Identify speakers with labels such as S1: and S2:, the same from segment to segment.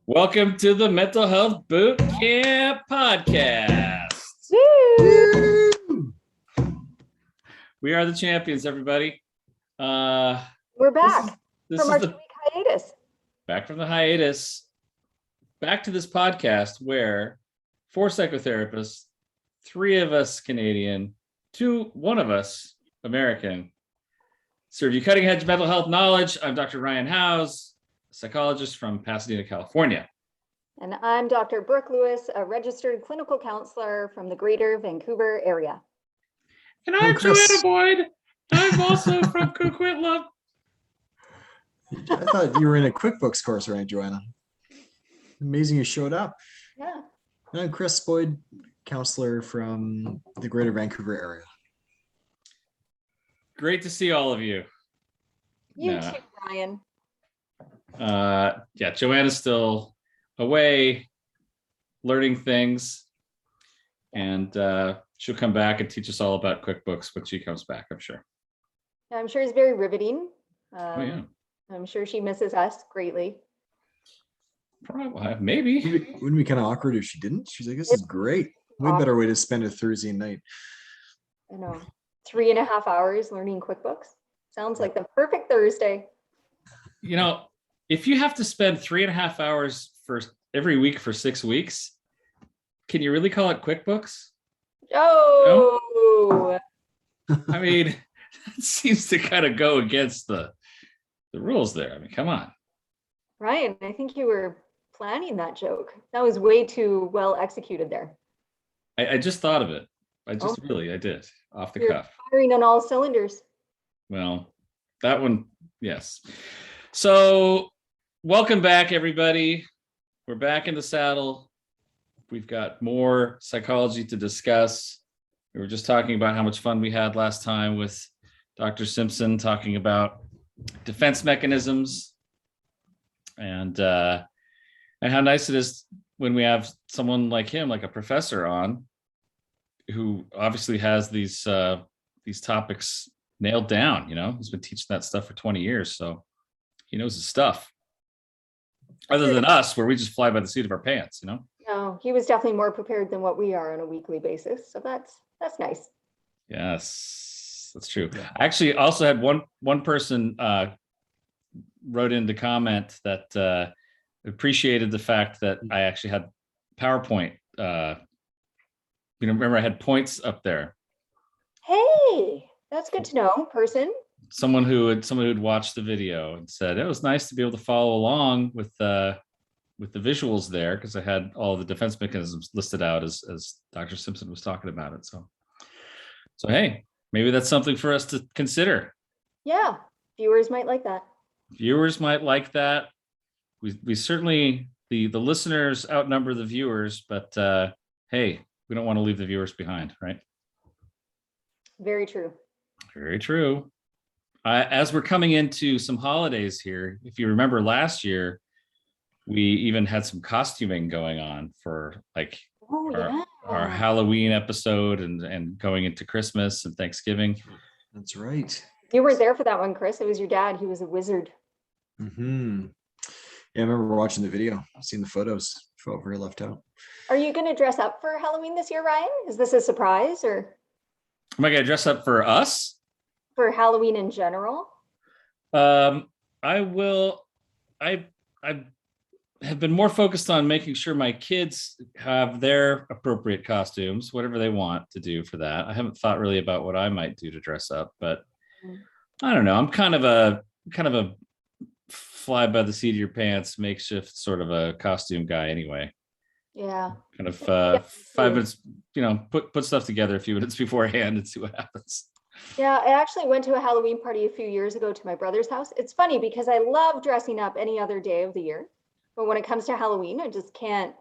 S1: Welcome to the Mental Health Boot Camp Podcast.
S2: Woo!
S1: We are the champions, everybody.
S2: We're back from our 2-week hiatus.
S1: Back from the hiatus. Back to this podcast where 4 psychotherapists, 3 of us Canadian, 1 of us American, serve you cutting edge mental health knowledge. I'm Dr. Ryan Howes, psychologist from Pasadena, California.
S2: And I'm Dr. Brooke Lewis, a registered clinical counselor from the greater Vancouver area.
S1: And I'm Joanna Boyd. I'm also from Coquitlam.
S3: I thought you were in a QuickBooks course, right, Joanna? Amazing you showed up.
S2: Yeah.
S3: And I'm Chris Boyd, counselor from the greater Vancouver area.
S1: Great to see all of you.
S2: You too, Ryan.
S1: Yeah, Joanna's still away learning things, and she'll come back and teach us all about QuickBooks when she comes back, I'm sure.
S2: I'm sure it's very riveting.
S1: Oh, yeah.
S2: I'm sure she misses us greatly.
S1: Probably, maybe.
S3: Wouldn't be kind of awkward if she didn't? She's like, this is great. Way better way to spend a Thursday night.
S2: I know. 3.5 hours learning QuickBooks. Sounds like the perfect Thursday.
S1: You know, if you have to spend 3.5 hours for every week for 6 weeks, can you really call it QuickBooks?
S2: Oh,
S1: no? I mean, that seems to kind of go against the rules there. I mean, come on.
S2: Ryan, I think you were planning that joke. That was way too well executed there.
S1: I just thought of it. I did, off the cuff.
S2: Firing on all cylinders.
S1: Well, that one, yes. So welcome back, everybody. We're back in the saddle. We've got more psychology to discuss. We were just talking about how much fun we had last time with Dr. Simpson talking about defense mechanisms and how nice it is when we have someone like him, like a professor on, who obviously has these topics nailed down. You know, he's been teaching that stuff for 20 years, so he knows his stuff. Other than us, where we just fly by the seat of our pants, you know?
S2: No, he was definitely more prepared than what we are on a weekly basis. So that's nice.
S1: Yes, that's true. I actually also had one person wrote in to comment that appreciated the fact that I actually had PowerPoint. Remember I had points up there. Hey,
S2: that's good to know, person.
S1: Someone who'd watched the video and said it was nice to be able to follow along with the visuals there, because I had all the defense mechanisms listed out as Dr. Simpson was talking about it. So hey, maybe that's something for us to consider.
S2: Yeah, viewers might like that.
S1: Viewers might like that. We certainly, the listeners outnumber the viewers, but hey, we don't want to leave the viewers behind, right?
S2: Very true.
S1: Very true. As we're coming into some holidays here, if you remember last year, we even had some costuming going on for like our Halloween episode and going into Christmas and Thanksgiving.
S3: That's right.
S2: You weren't there for that one, Chris. It was your dad. He was a wizard.
S3: Mm-hmm. Yeah, I remember watching the video, seeing the photos. Felt very left out.
S2: Are you going to dress up for Halloween this year, Ryan? Is this a surprise, or
S1: am I going to dress up for us?
S2: For Halloween in general?
S1: I will. I have been more focused on making sure my kids have their appropriate costumes, whatever they want to do for that. I haven't thought really about what I might do to dress up, but I don't know. I'm kind of a fly by the seat of your pants, makeshift sort of a costume guy anyway.
S2: Yeah.
S1: Kind of 5 minutes, put stuff together a few minutes beforehand and see what happens.
S2: Yeah, I actually went to a Halloween party a few years ago to my brother's house. It's funny because I love dressing up any other day of the year. But when it comes to Halloween, I just can't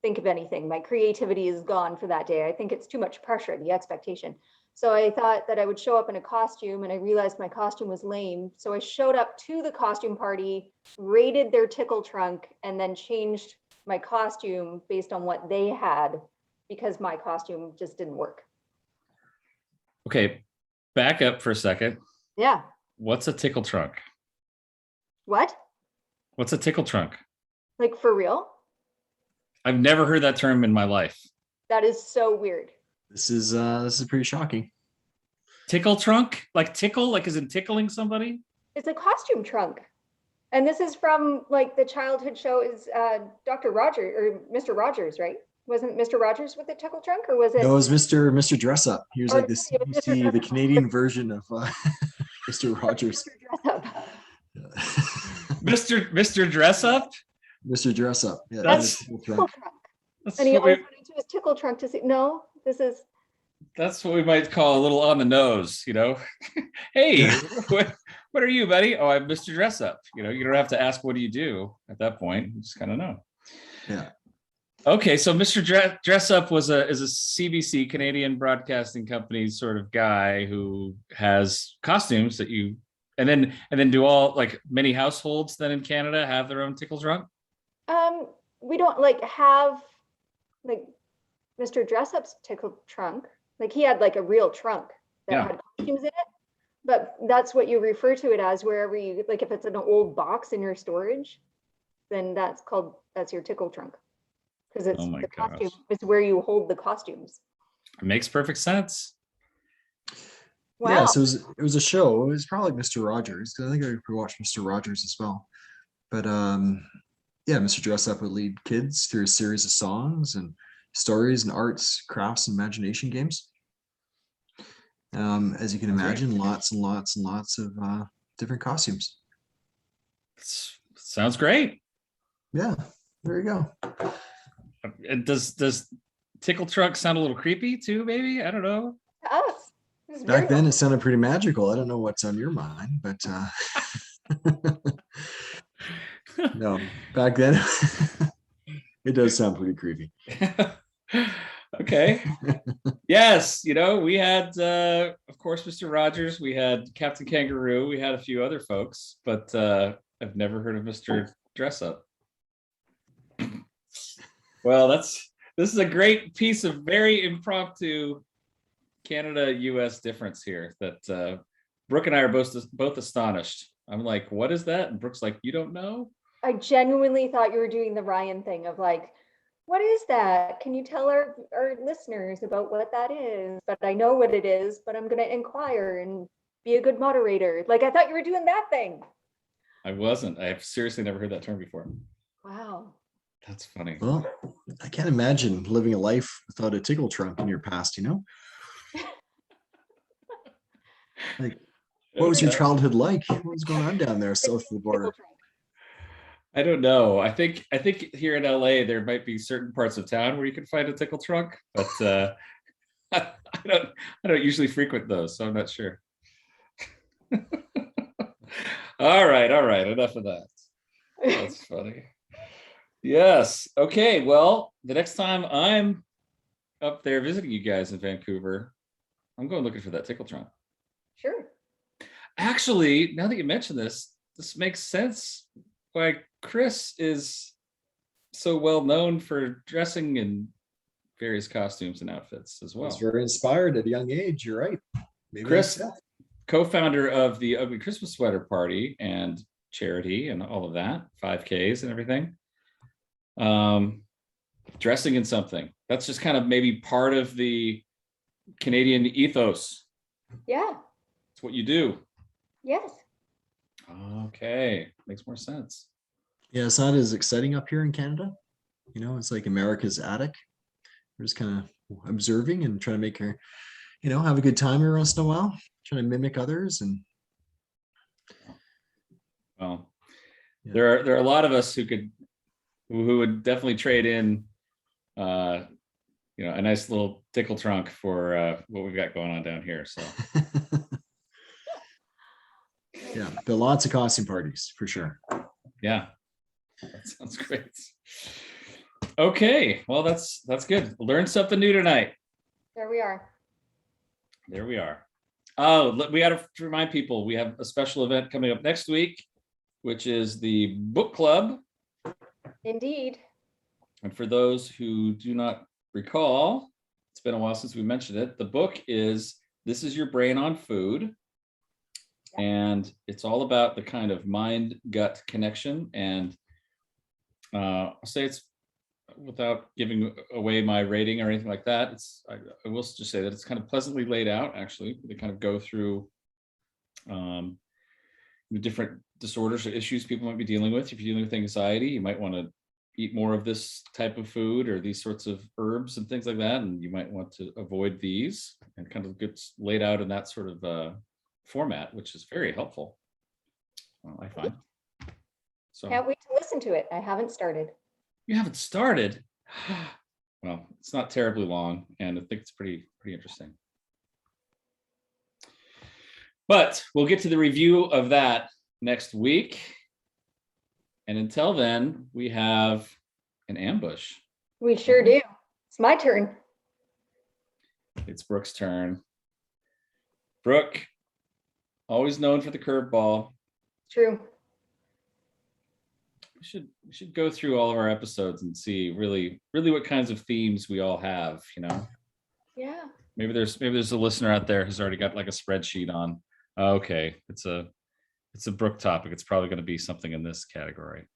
S2: think of anything. My creativity is gone for that day. I think it's too much pressure, the expectation. So I thought that I would show up in a costume, and I realized my costume was lame. So I showed up to the costume party, raided their tickle trunk, and then changed my costume based on what they had, because my costume just didn't work.
S1: Okay, back up for a second.
S2: Yeah.
S1: What's a tickle trunk?
S2: What?
S1: What's a tickle trunk?
S2: Like for real?
S1: I've never heard that term in my life.
S2: That is so weird.
S3: This is pretty shocking.
S1: Tickle trunk? Like tickle? Like is it tickling somebody?
S2: It's a costume trunk. And this is from like the childhood show is Dr. Rogers or Mr. Rogers, right? Wasn't Mr. Rogers with the tickle trunk or was it?
S3: No, it was Mr. Dress Up. He was
S2: Or
S3: like the
S2: it was Mr.
S3: CBC,
S2: Dress
S3: the
S2: Up.
S3: Canadian version of Mr. Rogers.
S2: Mr. Dress Up.
S1: Mr. Dress Up?
S3: Mr. Dress Up. Yeah,
S1: That's-
S3: tickle
S2: Tickle
S3: trunk.
S2: trunk.
S1: That's
S2: And he
S1: what,
S2: always
S1: we,
S2: went into his tickle trunk to see. No, this is.
S1: that's what we might call a little on the nose, you know? Hey, what are you, buddy? Oh, I'm Mr. Dress Up. You know, you don't have to ask, what do you do at that point? You just kind of know.
S3: Yeah.
S1: Okay, so Mr. Dress Up is a CBC, Canadian Broadcasting Company sort of guy who has costumes that you and then do all like many households then in Canada have their own tickle trunk?
S2: We don't like have like Mr. Dress Up's tickle trunk. Like he had like a real trunk that
S1: Yeah.
S2: had costumes in it. But that's what you refer to it as wherever you like if it's an old box in your storage, then that's your tickle trunk. Because it's
S1: Oh my
S2: the costume,
S1: gosh.
S2: it's where you hold the costumes.
S1: It makes perfect sense.
S2: Wow.
S3: Yeah, so it was a show. It was probably Mr. Rogers, because I think I watched Mr. Rogers as well. But yeah, Mr. Dress Up would lead kids through a series of songs and stories and arts, crafts, and imagination games. As you can
S1: That's right.
S3: imagine, lots and lots and lots of different costumes.
S1: Sounds great.
S3: Yeah, there you go.
S1: And does tickle trunk sound a little creepy too, maybe? I don't know.
S2: To us. It's
S3: Back
S2: very
S3: then, it sounded pretty magical. I don't know what's on your mind, but no, back then, it does sound pretty creepy.
S1: Okay. Yes, you know, we had of course Mr. Rogers, we had Captain Kangaroo, we had a few other folks, but I've never heard of Mr. Dress Up. Well, this is a great piece of very impromptu Canada-US difference here that Brooke and I are both astonished. I'm like, what is that? And Brooke's like, you don't know?
S2: I genuinely thought you were doing the Ryan thing of like, what is that? Can you tell our listeners about what that is? But I know what it is, but I'm going to inquire and be a good moderator. Like, I thought you were doing that thing.
S1: I wasn't. I've seriously never heard that term before.
S2: Wow.
S1: That's funny.
S3: Well, I can't imagine living a life without a tickle trunk in your past, you know? Like, what was your childhood like? What was going on down there south of the border?
S1: I don't know. I think here in LA there might be certain parts of town where you can find a tickle trunk, but I don't usually frequent those, so I'm not sure. All right. Enough of that. That's funny. Yes. Okay. Well, the next time I'm up there visiting you guys in Vancouver, I'm going looking for that tickle trunk.
S2: Sure.
S1: Actually, now that you mention this makes sense why Chris is so well known for dressing in various costumes and outfits as
S3: I
S1: well.
S3: was very inspired at a young age. You're right. Maybe
S1: Chris,
S3: that's it.
S1: co-founder of the Ugly Christmas Sweater Party and charity and all of that, 5Ks and everything. Dressing in something. That's just kind of maybe part of the Canadian ethos.
S2: Yeah.
S1: It's what you do.
S2: Yes.
S1: Okay. Makes more sense.
S3: Yeah, it's not as exciting up here in Canada. You know, it's like America's attic. We're just kind of observing and trying to make her, you know, have a good time every once in a while, trying to mimic others. And
S1: Well,
S3: Yeah.
S1: there are a lot of us who would definitely trade in a nice little tickle trunk for what we've got going on down here. So
S3: yeah, but lots of costume parties for sure.
S1: yeah, that sounds great. Okay, well that's good. Learn something new tonight.
S2: There we are.
S1: There we are. Oh, we got to remind people we have a special event coming up next week, which is the book club.
S2: Indeed.
S1: And for those who do not recall, it's been a while since we mentioned it. The book is This Is Your Brain on Food. And it's all about the kind of mind-gut connection and I'll say it's, without giving away my rating or anything like that, I will just say that it's kind of pleasantly laid out. Actually, they kind of go through the different disorders or issues people might be dealing with. If you're dealing with anxiety, you might want to eat more of this type of food or these sorts of herbs and things like that, and you might want to avoid these, and kind of gets laid out in that sort of format, which is very helpful, I find. So
S2: Can't wait to listen to it. I haven't started.
S1: you haven't started? Well, it's not terribly long, and I think it's pretty interesting. But we'll get to the review of that next week. And until then, we have an ambush.
S2: We sure do. It's my turn.
S1: It's Brooke's turn. Brooke, always known for the curveball.
S2: True.
S1: We should go through all of our episodes and see really what kinds of themes we all have, you know.
S2: Yeah.
S1: Maybe there's a listener out there who's already got like a spreadsheet on, okay, it's a Brooke topic. It's probably going to be something in this category.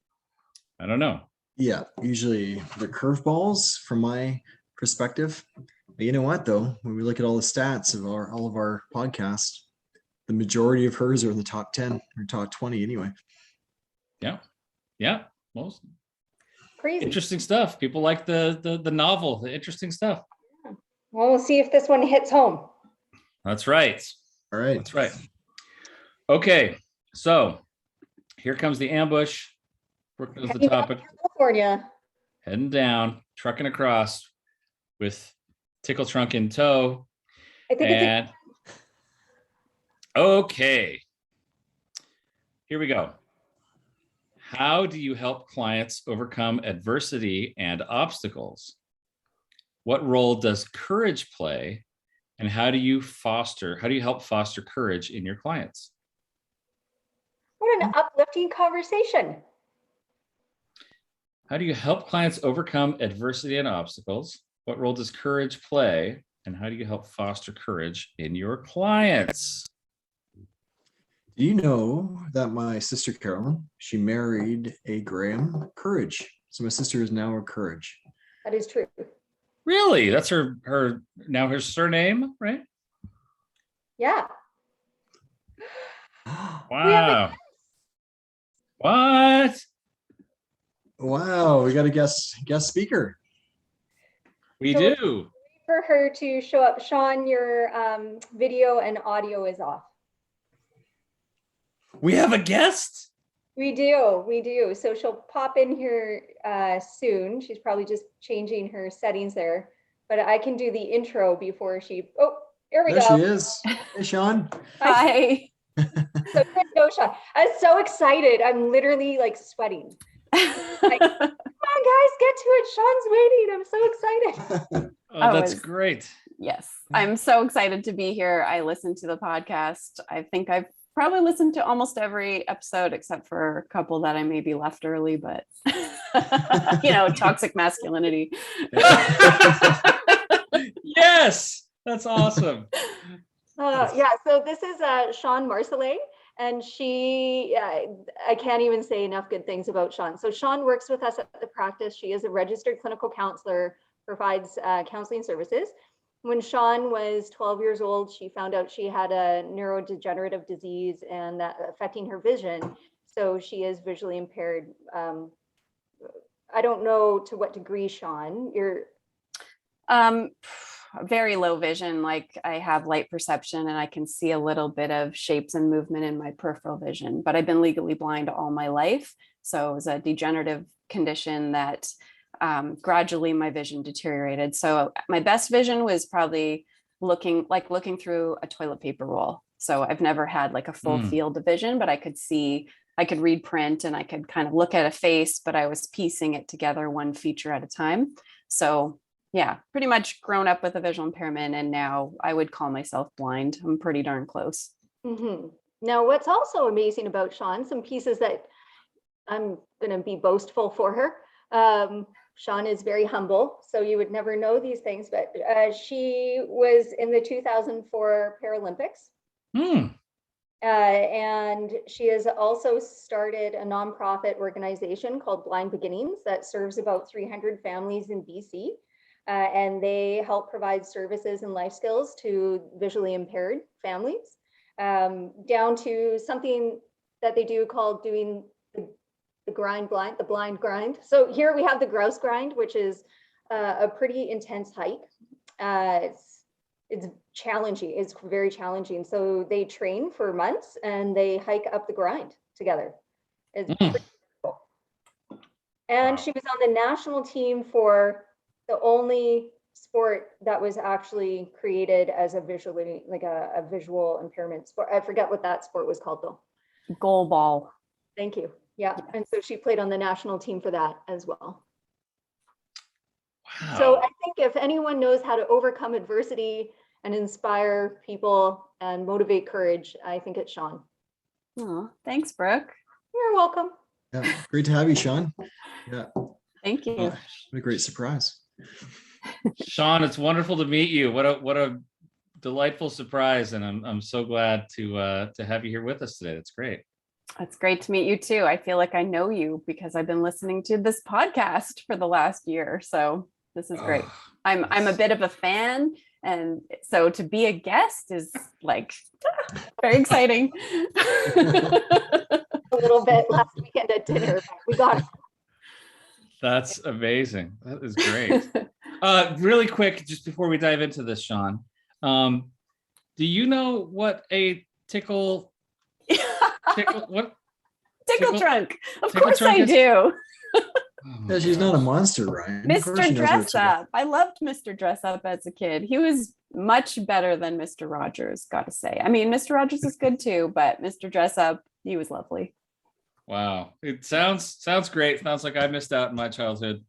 S1: I don't know.
S3: Yeah, usually the curveballs from my perspective. But you know what though? When we look at all the stats of all of our podcasts, the majority of hers are in the top 10 or top 20 anyway.
S1: Yeah. Most
S2: Crazy.
S1: interesting stuff. People like the novel, the interesting stuff.
S2: Well, we'll see if this one hits home.
S1: That's right.
S3: All right.
S1: That's right. Okay, so here comes the ambush. Brooke knows the
S2: Heading down to
S1: topic.
S2: California.
S1: Heading down, trucking across with tickle trunk in tow.
S2: I think
S1: And okay, here we go. How do you help clients overcome adversity and obstacles? What role does courage play? And how do you help foster courage in your clients?
S2: what an uplifting conversation.
S1: How do you help clients overcome adversity and obstacles? What role does courage play? And how do you help foster courage in your clients?
S3: Do you know that my sister Carolyn, she married a Graham Courage? So my sister is now a Courage.
S2: That is true.
S1: Really? That's her surname, right?
S2: Yeah.
S1: Wow. What?
S3: Wow, we got a guest speaker.
S1: We
S2: So
S1: do.
S2: For her to show up. Shawn, your video and audio is off.
S1: We have a guest?
S2: We do. So she'll pop in here soon. She's probably just changing her settings there. But I can do the intro before she, here we
S3: There
S2: go.
S3: she is. Hey, Shawn.
S4: Hi.
S2: So good to go, Shawn. I'm so excited. I'm literally like sweating. Like, come on, guys, get to it. Shawn's waiting. I'm so excited.
S1: Oh, that's great.
S4: Yes, I'm so excited to be here. I listened to the podcast. I think I've probably listened to almost every episode except for a couple that I maybe left early, but toxic masculinity.
S1: Yes, that's awesome.
S2: Yeah, so this is Shawn Marsolais, and I can't even say enough good things about Shawn. So Shawn works with us at the practice. She is a registered clinical counselor, provides counseling services. When Shawn was 12 years old, she found out she had a neurodegenerative disease and that affecting her vision. So she is visually impaired. I don't know to what degree, Shawn. You're
S4: very low vision. Like I have light perception and I can see a little bit of shapes and movement in my peripheral vision, but I've been legally blind all my life. So it was a degenerative condition that gradually my vision deteriorated. So my best vision was probably looking through a toilet paper roll. So I've never had like a full field of vision, but I could read print and I could kind of look at a face, but I was piecing it together one feature at a time. So yeah, pretty much grown up with a visual impairment, and now I would call myself blind. I'm pretty darn close.
S2: Mm-hmm. Now, what's also amazing about Shawn, some pieces that I'm going to be boastful for her. Shawn is very humble, so you would never know these things, but she was in the 2004 Paralympics. And she has also started a nonprofit organization called Blind Beginnings that serves about 300 families in BC. And they help provide services and life skills to visually impaired families, down to something that they do called doing the blind grind. So here we have the grouse grind, which is a pretty intense hike. It's challenging. It's very challenging. So they train for months and they hike up the grind together. It's pretty cool. And
S1: Wow.
S2: she was on the national team for the only sport that was actually created as a visually, like a visual impairment sport. I forget what that sport was called though.
S4: Goal ball.
S2: Thank you. Yeah. And so she played on the national team for that as well.
S1: Wow.
S2: So I think if anyone knows how to overcome adversity and inspire people and motivate courage, I think it's Shawn.
S4: Oh, thanks, Brooke.
S2: You're welcome.
S3: Yeah, great to have you, Shawn. Yeah,
S4: Thank you.
S3: what a great surprise.
S1: Shawn, it's wonderful to meet you. What a delightful surprise, and I'm so glad to have you here with us today. That's great.
S4: It's great to meet you too. I feel like I know you because I've been listening to this podcast for the last year. So this is great.
S1: Oh,
S4: I'm a bit of a fan. And so to be a guest is like very exciting.
S2: A little bit last weekend at dinner, but we got it.
S1: that's amazing. That is great. Really quick, just before we dive into this, Shawn, do you know what a tickle what
S4: Tickle trunk. Of
S1: tickle
S4: course
S1: trunk
S4: I
S1: is?
S4: do.
S1: Oh,
S3: Yeah, she's not a monster, Ryan. Of course she
S4: Mr.
S3: knows what
S4: Dress
S3: it's about.
S4: Up. I loved Mr. Dress Up as a kid. He was much better than Mr. Rogers, gotta say. I mean, Mr. Rogers is good too, but Mr. Dress Up, he was lovely.
S1: wow. It sounds great. Sounds like I missed out in my childhood.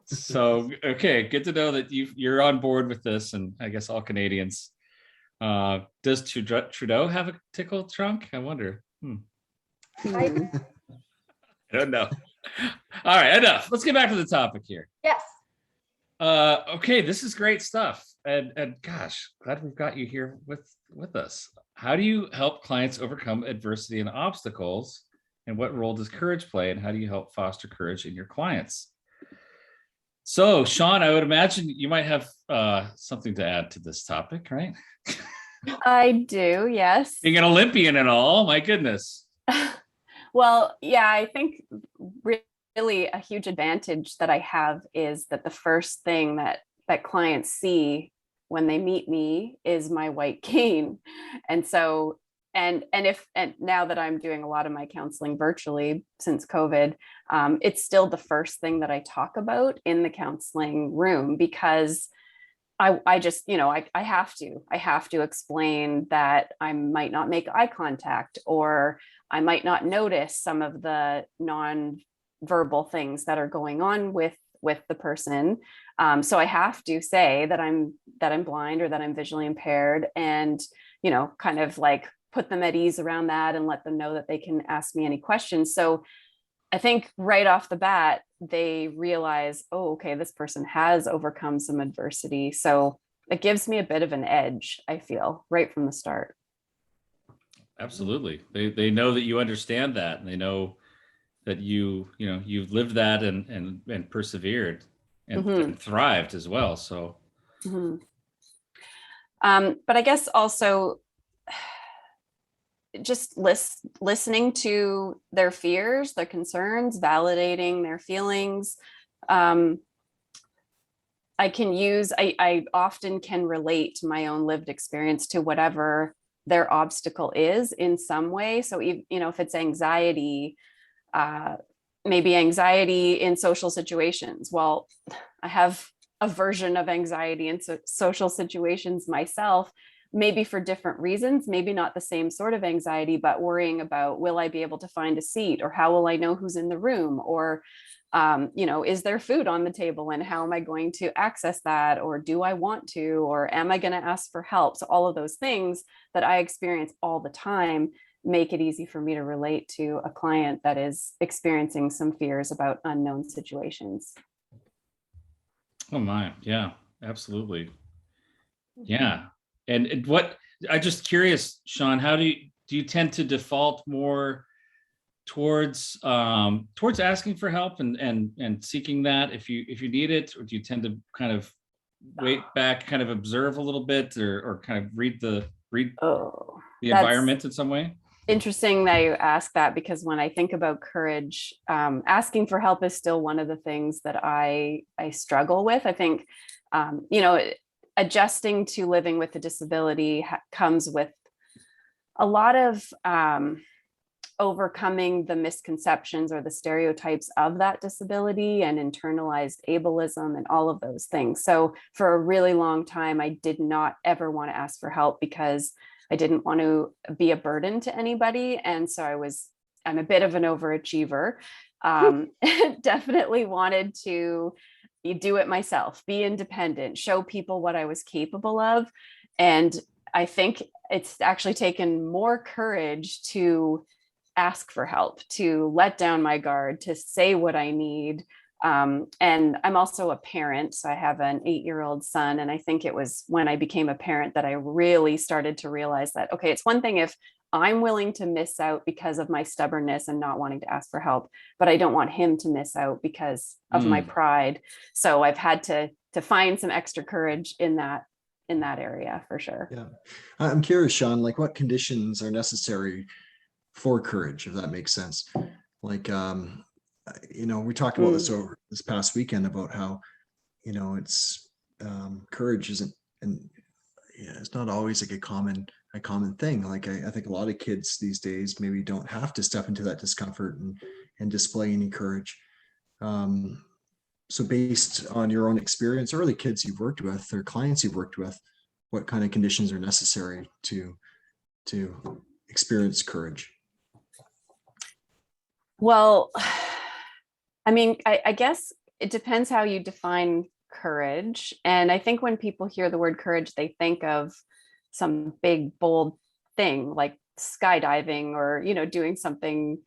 S1: So okay, good to know that you're on board with this, and I guess all Canadians. Does Trudeau have a tickle trunk? I wonder. I don't know. All right, enough. Let's get back to the topic here.
S2: Yes.
S1: Okay, this is great stuff, and gosh, glad we've got you here with us. How do you help clients overcome adversity and obstacles, and what role does courage play, and how do you help foster courage in your clients? So, Shawn, I would imagine you might have something to add to this topic, right?
S4: I do, yes.
S1: Being an Olympian and all, my goodness.
S4: Well, yeah, I think really a huge advantage that I have is that the first thing that clients see when they meet me is my white cane. And so, and now that I'm doing a lot of my counseling virtually since COVID, it's still the first thing that I talk about in the counseling room, because I just, I have to explain that I might not make eye contact, or I might not notice some of the non-verbal things that are going on with the person. So I have to say that I'm blind, or that I'm visually impaired, and, kind of like put them at ease around that and let them know that they can ask me any questions. So I think right off the bat, they realize, oh, okay, this person has overcome some adversity. So it gives me a bit of an edge, I feel, right from the start.
S1: Absolutely. They know that you understand that, and they know that you've lived that and persevered and thrived as well. So
S4: but I guess also just listening to their fears, their concerns, validating their feelings. I often can relate to my own lived experience to whatever their obstacle is in some way. So, if it's anxiety, maybe anxiety in social situations. Well, I have a version of anxiety in social situations myself, maybe for different reasons, maybe not the same sort of anxiety, but worrying about, will I be able to find a seat, or how will I know who's in the room, or is there food on the table, and how am I going to access that, or do I want to, or am I going to ask for help? So all of those things that I experience all the time make it easy for me to relate to a client that is experiencing some fears about unknown situations.
S1: oh my, yeah, absolutely. Yeah. And what I'm just curious, Shawn, how do you tend to default more towards asking for help and seeking that if you need it, or do you tend to kind of wait back, kind of observe a little bit, or kind of read the
S4: Oh,
S1: environment in some way?
S4: Interesting that you ask that, because when I think about courage, asking for help is still one of the things that I struggle with. I think, adjusting to living with a disability comes with a lot of overcoming the misconceptions or the stereotypes of that disability and internalized ableism and all of those things. So for a really long time, I did not ever want to ask for help because I didn't want to be a burden to anybody. And so I'm a bit of an overachiever. Definitely wanted to do it myself, be independent, show people what I was capable of. And I think it's actually taken more courage to ask for help, to let down my guard, to say what I need. And I'm also a parent. So I have an 8-year-old son. And I think it was when I became a parent that I really started to realize that, okay, it's one thing if I'm willing to miss out because of my stubbornness and not wanting to ask for help, but I don't want him to miss out because of my pride. So I've had to find some extra courage in that area for sure.
S3: Yeah. I'm curious, Shawn, like what conditions are necessary for courage, if that makes sense? Like, we talked about this over this past weekend about how, it's courage isn't, and it's not always like a common thing. Like I think a lot of kids these days maybe don't have to step into that discomfort and display any courage. So based on your own experience or the kids you've worked with or clients you've worked with, what kind of conditions are necessary to experience courage?
S4: Well, I mean, I guess it depends how you define courage. And I think when people hear the word courage, they think of some big, bold thing like skydiving or, doing something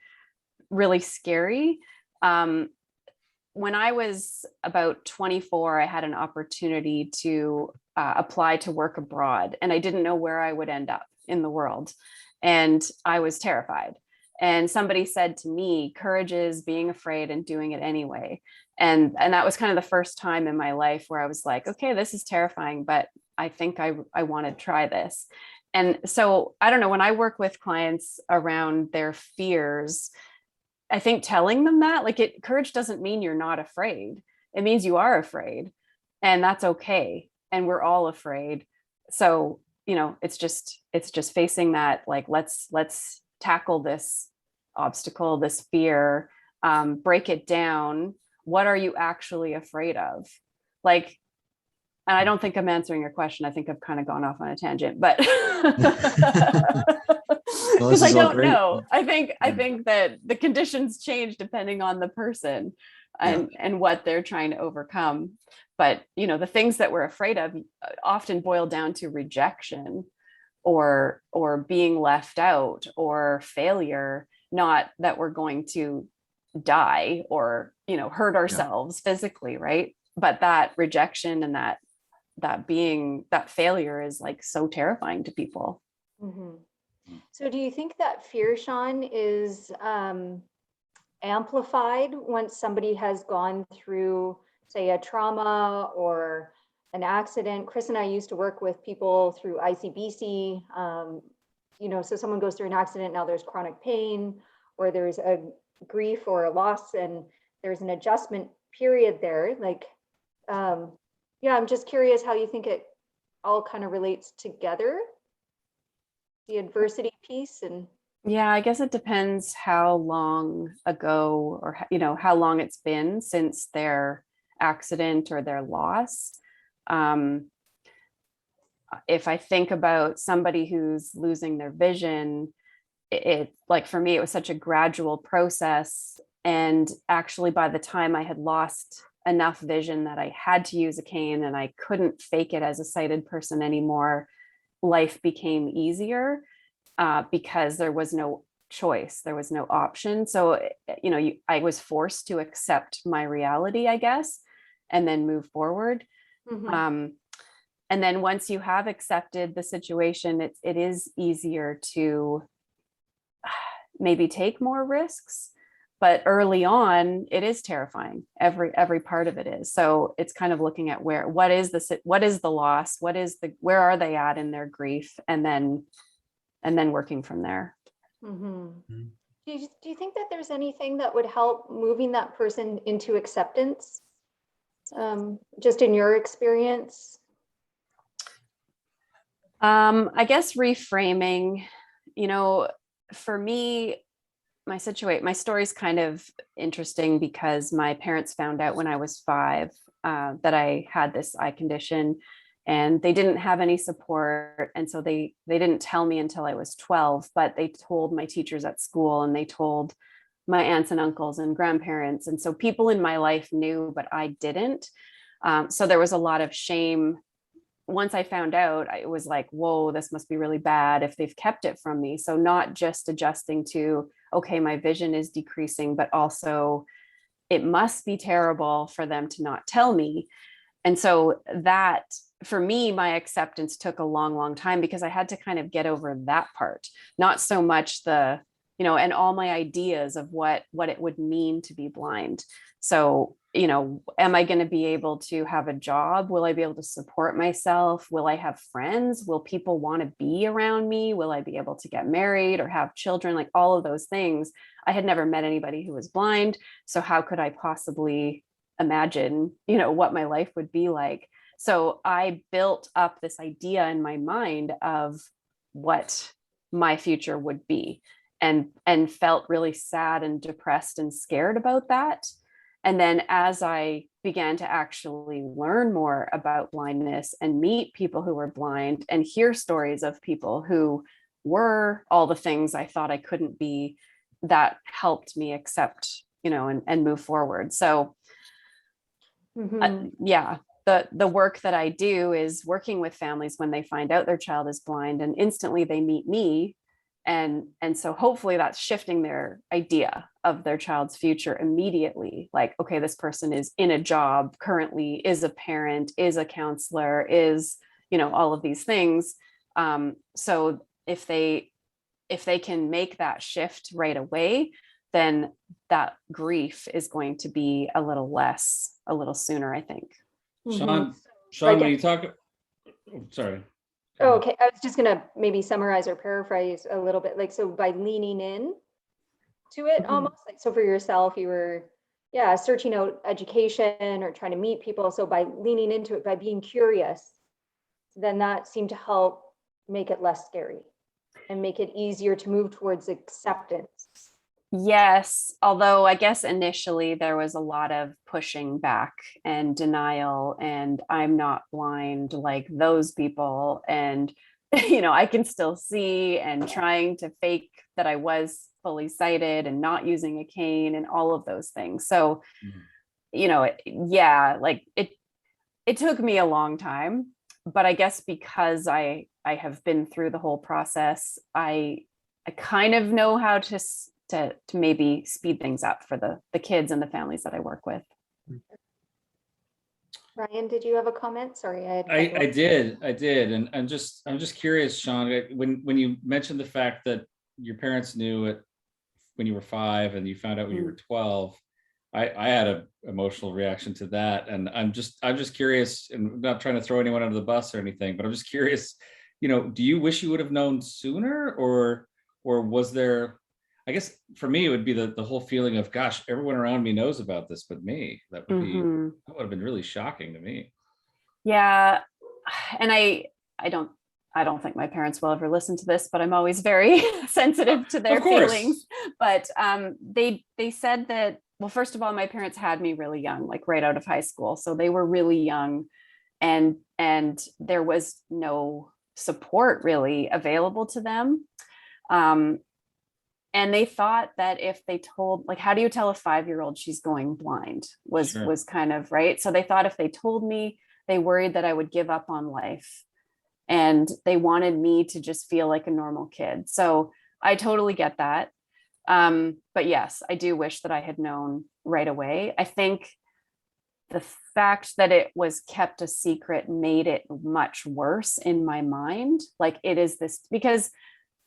S4: really scary. When I was about 24, I had an opportunity to apply to work abroad, and I didn't know where I would end up in the world. And I was terrified. And somebody said to me, courage is being afraid and doing it anyway. And that was kind of the first time in my life where I was like, okay, this is terrifying, but I think I want to try this. And so I don't know, when I work with clients around their fears, I think telling them that courage doesn't mean you're not afraid. It means you are afraid, and that's okay. And we're all afraid. So, it's just facing that, like, let's tackle this obstacle, this fear, break it down. What are you actually afraid of? And I don't think I'm answering your question. I think I've kind of gone off on a tangent, but because I don't know. I think that the conditions change depending on the person and what they're trying to overcome. But, the things that we're afraid of often boil down to rejection or being left out or failure, not that we're going to die or, hurt ourselves physically, right? But that rejection and that failure is so terrifying to people.
S2: Mm-hmm. So do you think that fear, Shawn, is amplified once somebody has gone through, say, a trauma or an accident? Chris and I used to work with people through ICBC. So someone goes through an accident, now there's chronic pain, or there's a grief or a loss, and there's an adjustment period there. I'm just curious how you think it all kind of relates together, the adversity piece. And
S4: yeah, I guess it depends how long ago or how long it's been since their accident or their loss. If I think about somebody who's losing their vision, it for me, it was such a gradual process. And actually, by the time I had lost enough vision that I had to use a cane and I couldn't fake it as a sighted person anymore, life became easier because there was no choice, there was no option. So, I was forced to accept my reality, I guess, and then move forward.
S2: mm-hmm.
S4: And then once you have accepted the situation, it is easier to maybe take more risks. But early on, it is terrifying. Every part of it is. So it's kind of looking at what is the loss, where are they at in their grief, and then working from there.
S2: Mm-hmm. Do you think that there's anything that would help moving that person into acceptance? Just in your experience?
S4: I guess reframing, for me, my story is kind of interesting because my parents found out when I was 5 that I had this eye condition, and they didn't have any support. And so they didn't tell me until I was 12, but they told my teachers at school, and they told my aunts and uncles and grandparents. And so people in my life knew, but I didn't. So there was a lot of shame. Once I found out, it was like, whoa, this must be really bad if they've kept it from me. So not just adjusting to, okay, my vision is decreasing, but also it must be terrible for them to not tell me. And so that, for me, my acceptance took a long, long time, because I had to kind of get over that part, not so much and all my ideas of what it would mean to be blind. So, am I going to be able to have a job? Will I be able to support myself? Will I have friends? Will people want to be around me? Will I be able to get married or have children? Like all of those things. I had never met anybody who was blind. So how could I possibly imagine, what my life would be like? So I built up this idea in my mind of what my future would be, and felt really sad and depressed and scared about that. And then as I began to actually learn more about blindness and meet people who were blind and hear stories of people who were all the things I thought I couldn't be, that helped me accept, and move forward. So the work that I do is working with families when they find out their child is blind, and instantly they meet me. And so hopefully that's shifting their idea of their child's future immediately. Like, okay, this person is in a job currently, is a parent, is a counselor, is, all of these things. So if they can make that shift right away, then that grief is going to be a little sooner, I think.
S1: Shawn,
S2: Like
S1: when you talk, sorry.
S2: Oh, okay. I was just going to maybe summarize or paraphrase a little bit. Like, so by leaning in to it, almost like, so for yourself, you were, searching out education or trying to meet people. So by leaning into it, by being curious, then that seemed to help make it less scary and make it easier to move towards acceptance.
S4: Yes, although I guess initially there was a lot of pushing back and denial, and I'm not blind like those people. And, I can still see, and trying to fake that I was fully sighted and not using a cane and all of those things. So, like it took me a long time, but I guess because I have been through the whole process, I kind of know how to maybe speed things up for the kids and the families that I work with.
S2: Ryan, did you have a comment? Sorry,
S1: I did. And I'm just curious, Shawn, when you mentioned the fact that your parents knew it when you were 5 and you found out when you were 12, I had an emotional reaction to that. And I'm just curious, and I'm not trying to throw anyone under the bus or anything, but I'm just curious, do you wish you would have known sooner, or was there, I guess for me, it would be the whole feeling of, gosh, everyone around me knows about this, but me. That would have been really shocking to me.
S4: Yeah. And I don't think my parents will ever listen to this, but I'm always very sensitive to their feelings. But they said that, well, first of all, my parents had me really young, like right out of high school. So they were really young, and there was no support really available to them. And they thought that if they told, like, how do you tell a 5-year-old she's going blind was kind of right. So they thought if they told me, they worried that I would give up on life, and they wanted me to just feel like a normal kid. So I totally get that. But yes, I do wish that I had known right away. I think the fact that it was kept a secret made it much worse in my mind. Like it is this, because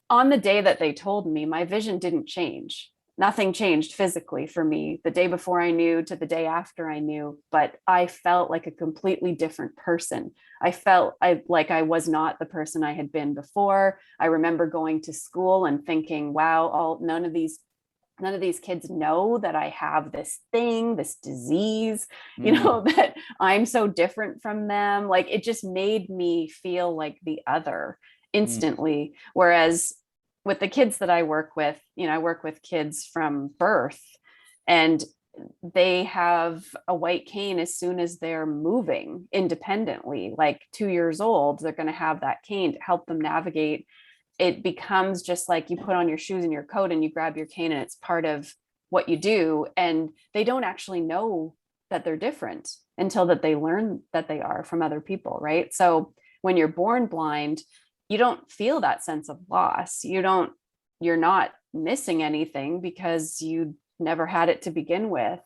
S4: on the day that they told me, my vision didn't change. Nothing changed physically for me the day before I knew to the day after I knew, but I felt like a completely different person. I felt like I was not the person I had been before. I remember going to school and thinking, wow, none of these kids know that I have this thing, this disease, that I'm so different from them. Like it just made me feel like the other instantly. Whereas with the kids that I work with, I work with kids from birth, and they have a white cane as soon as they're moving independently, like 2 years old, they're going to have that cane to help them navigate. It becomes just like you put on your shoes and your coat and you grab your cane and it's part of what you do. And they don't actually know that they're different until that they learn that they are from other people, right? So when you're born blind, you don't feel that sense of loss. You're not missing anything because you never had it to begin with.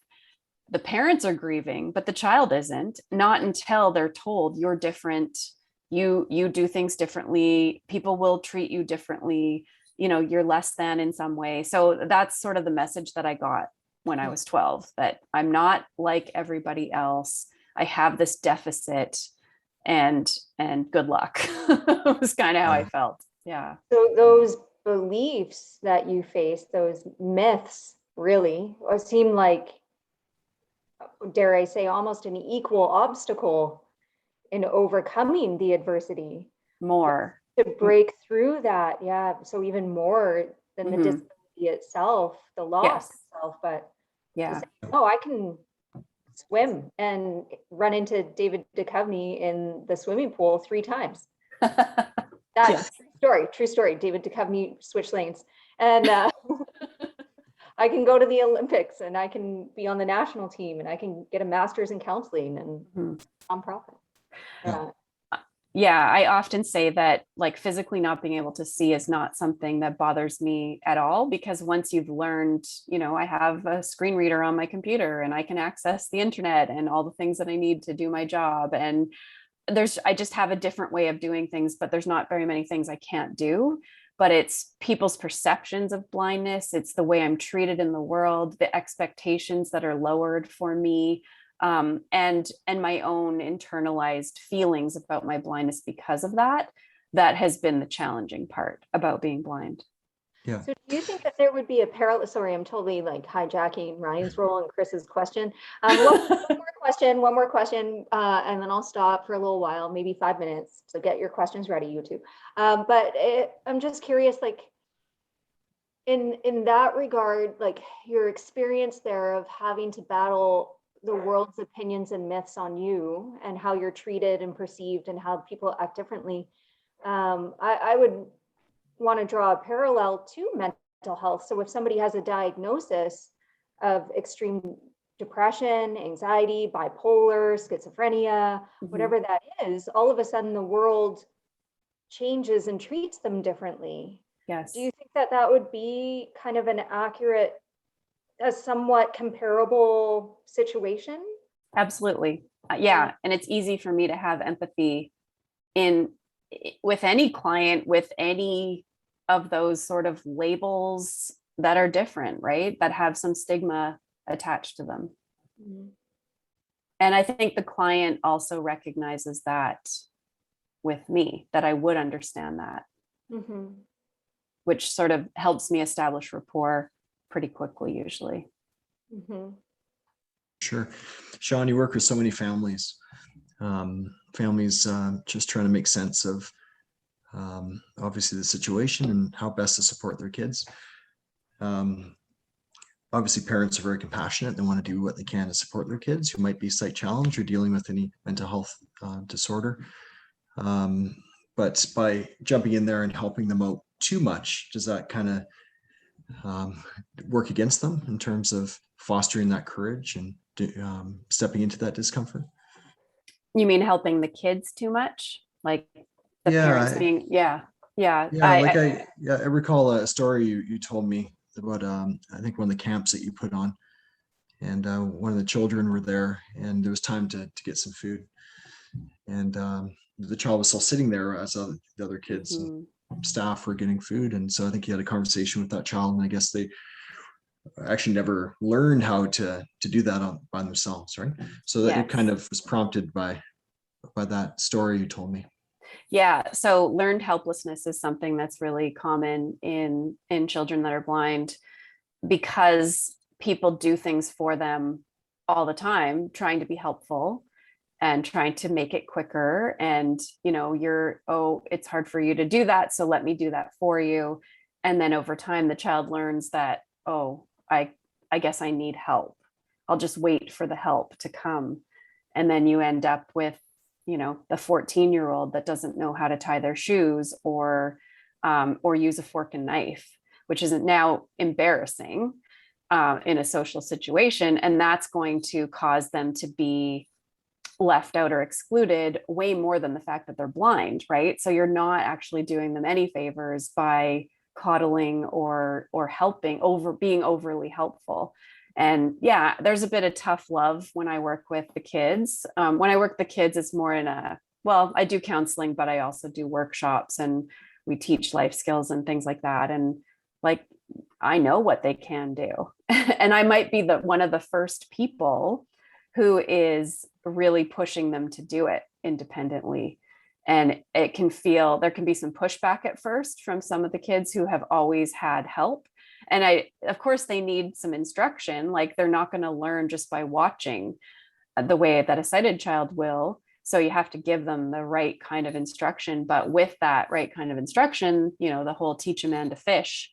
S4: The parents are grieving, but the child isn't, not until they're told you're different. You do things differently. People will treat you differently. You're less than in some way. So that's sort of the message that I got when I was 12, that I'm not like everybody else. I have this deficit, and good luck. It was kind of how I felt. Yeah.
S2: So those beliefs that you face, those myths, really seem like, dare I say, almost an equal obstacle in overcoming the adversity.
S4: More.
S2: To break through that. Yeah. So even more than the disability itself, the loss itself, but
S4: yeah.
S2: I can swim and run into David Duchovny in the swimming pool 3 times. That's true story. David Duchovny switched lanes. And I can go to the Olympics and I can be on the national team and I can get a master's in counseling and nonprofit.
S4: Yeah, I often say that like physically not being able to see is not something that bothers me at all, because once you've learned, I have a screen reader on my computer and I can access the internet and all the things that I need to do my job. And I just have a different way of doing things, but there's not very many things I can't do. But it's people's perceptions of blindness. It's the way I'm treated in the world, the expectations that are lowered for me. And my own internalized feelings about my blindness because of that has been the challenging part about being blind.
S3: Yeah.
S2: So do you think that there would be a parallel? Sorry, I'm totally like hijacking Ryan's role and Chris's question. One more question, and then I'll stop for a little while, maybe 5 minutes. So get your questions ready, you two. I'm just curious, like in that regard, like your experience there of having to battle the world's opinions and myths on you and how you're treated and perceived and how people act differently. I would want to draw a parallel to mental health. So if somebody has a diagnosis of extreme depression, anxiety, bipolar, schizophrenia, whatever that is, all of a sudden the world changes and treats them differently.
S4: Yes.
S2: Do you think that would be kind of an accurate, a somewhat comparable situation?
S4: Absolutely. Yeah. And it's easy for me to have empathy with any client, with any of those sort of labels that are different, right? That have some stigma attached to them. And I think the client also recognizes that with me, that I would understand that, which sort of helps me establish rapport pretty quickly, usually.
S3: Sure. Shawn, you work with so many families. Families just trying to make sense of obviously the situation and how best to support their kids. Obviously, parents are very compassionate. They want to do what they can to support their kids who might be sight challenged or dealing with any mental health disorder. But by jumping in there and helping them out too much, does that kind of work against them in terms of fostering that courage and stepping into that discomfort?
S4: You mean helping the kids too much? Like the parents being, I
S3: recall a story you told me about, I think one of the camps that you put on, and one of the children were there, and there was time to get some food. And the child was still sitting there as the other kids and staff were getting food. And so I think he had a conversation with that child, and I guess they actually never learned how to do that by themselves, right? So that it kind of was prompted by that story you told me.
S4: Yeah, so learned helplessness is something that's really common in children that are blind, because people do things for them all the time, trying to be helpful and trying to make it quicker. And, you know, it's hard for you to do that, so let me do that for you. And then over time, the child learns that, oh, I guess I need help. I'll just wait for the help to come. And then you end up with, you know, the 14-year-old that doesn't know how to tie their shoes or use a fork and knife, which is now embarrassing in a social situation. And that's going to cause them to be left out or excluded way more than the fact that they're blind, right? So you're not actually doing them any favors by coddling or helping, being overly helpful. And yeah, there's a bit of tough love when I work with the kids. When I work with the kids, it's more I do counseling, but I also do workshops, and we teach life skills and things like that. And like, I know what they can do. And I might be one of the first people who is really pushing them to do it independently. And there can be some pushback at first from some of the kids who have always had help. And of course, they need some instruction. Like, they're not going to learn just by watching the way that a sighted child will. So you have to give them the right kind of instruction. But with that right kind of instruction, you know, the whole teach a man to fish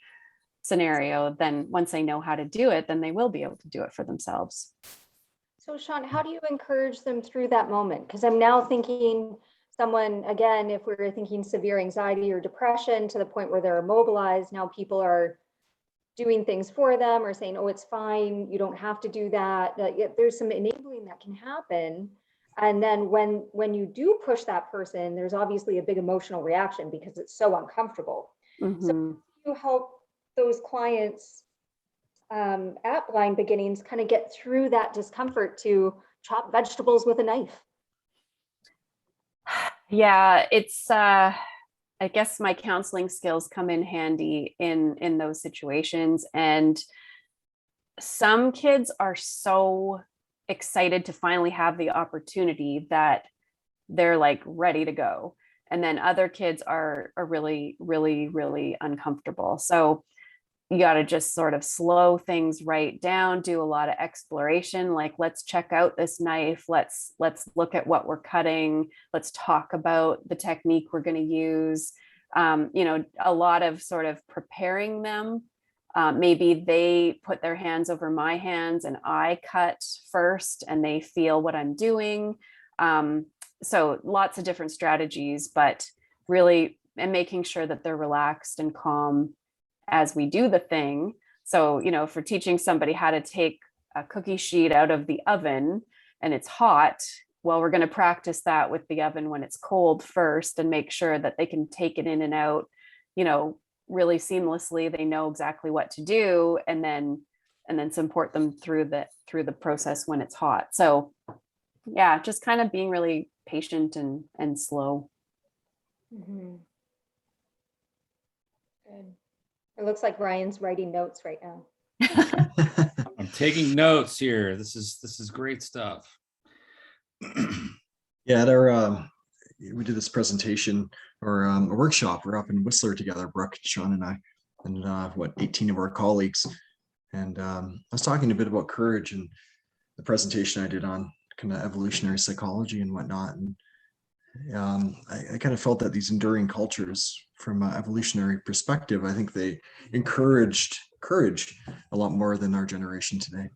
S4: scenario, then once they know how to do it, then they will be able to do it for themselves.
S2: So Shawn, how do you encourage them through that moment? Because I'm now thinking someone, again, if we're thinking severe anxiety or depression to the point where they're immobilized, now people are doing things for them or saying, oh, it's fine, you don't have to do that. There's some enabling that can happen. And then when you do push that person, there's obviously a big emotional reaction because it's so uncomfortable.
S4: Mm-hmm.
S2: So you help those clients at Blind Beginnings kind of get through that discomfort to chop vegetables with a knife?
S4: Yeah, it's I guess my counseling skills come in handy in those situations. And some kids are so excited to finally have the opportunity that they're like ready to go. And then other kids are really, really, really uncomfortable. So you got to just sort of slow things right down, do a lot of exploration. Like, let's check out this knife. Let's look at what we're cutting. Let's talk about the technique we're going to use. You know, a lot of sort of preparing them. Maybe they put their hands over my hands and I cut first and they feel what I'm doing. So lots of different strategies, but really, and making sure that they're relaxed and calm as we do the thing. So, you know, for teaching somebody how to take a cookie sheet out of the oven and it's hot, well, we're going to practice that with the oven when it's cold first and make sure that they can take it in and out, you know, really seamlessly. They know exactly what to do, and then support them through the process when it's hot. So yeah, just kind of being really patient and slow.
S2: Mm-hmm. Good. It looks like Ryan's writing notes right now.
S1: I'm taking notes here. This is great stuff.
S3: Yeah, at our we did this presentation or a workshop. We're up in Whistler together, Brooke, Shawn, and I, and 18 of our colleagues. And I was talking a bit about courage and the presentation I did on kind of evolutionary psychology and whatnot. And I kind of felt that these enduring cultures, from an evolutionary perspective, I think they encouraged courage a lot more than our generation today.